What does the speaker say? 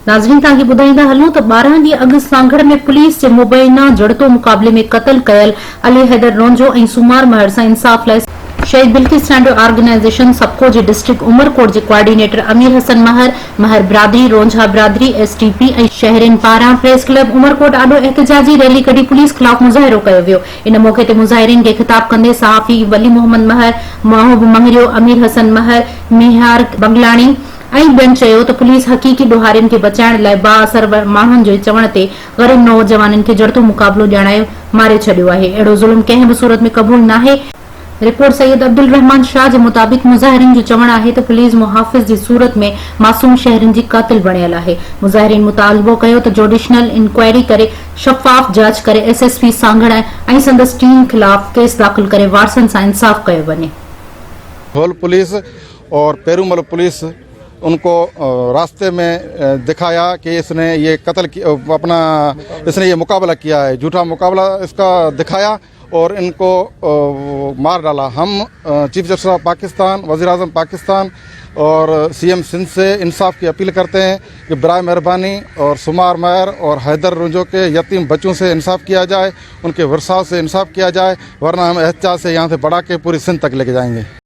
नाज़रीन तव्हांखे ॿुधाईंदा हलूं त 12 ॾींहं अॻु सांगड़ में पुलिस जे मुबैना जड़तो मुक़ाबले में क़त्ल कयल अली हैदर रोंजो ऐं सुमार महर सां इंसाफ़ लाइ शहीद बिल्किस स्टैंडर्ड ऑर्गेनाइजेशन सबको जे डिस्ट्रिक्ट उमरकोट जे कोऑर्डिनेटर अमीर हसन महर बिरादरी रोंझा बिरादरी एसटीपी ऐं शहरिन पारां प्रेस क्लब उमरकोट आॾो एहतजाजी रैली कढी पुलिस ख़िलाफ़ मुज़ाहिरो कयो वियो। इन मौक़े ते मुज़ाहिरीन खे ख़िताब कंदे सहाफ़ी वली मोहम्मद महर महबूब मंगरियो अमीर हसन महर मिहार बंगलाणी ऐं ॿियनि चयो त पुलिस हक़ीक़ी ॾोहारियुनि खे बचाइण लाइ बाअसर माण्हुनि जे चवण ते ग़रीब नौजवाननि खे जड़तो मुक़ाबिलो ॼाणाए मारे छॾियो आहे। अहिड़ो ज़ुल्म कंहिं बि सूरत में क़बूल नाहे। रिपोर्ट सैयद अब्दुल रहमान शाह जे मुताबिक़ मुज़ाहिरीन जो चवणु आहे त पुलिस मुहाफ़िज़ जी सूरत में मासूम शहरिन जी क़ातिल बणियल आहे। मुज़ाहिरीन मुतालबो कयो त जुडिशनल इंक्वायरी करे शफ़ाफ़ जांच करे एसएसपी सांगड़ ऐं संदसि टीम ख़िलाफ़ केस दाख़िल करे वारसनि सां इंसाफ़ कयो वञे। होल पुलिस और पेरूमल पुलिस उनको रास्ते में दिखाया कि इसने ये इसने ये मुकाबला किया है, झूठा मुकाबला इसका दिखाया और इनको मार डाला। हम चीफ जस्टिस ऑफ पाकिस्तान, वज़ीर आज़म पाकिस्तान और सीएम सिंध से इंसाफ की अपील करते हैं कि बराए मेहरबानी और सुमार महर और हैदर रुंजो के यतीम बच्चों से इंसाफ किया जाए, उनके वर्षाव से इंसाफ किया जाए, वरना हम एहतजाज से यहाँ से बढ़ा के पूरी सिंध तक लेके जाएंगे।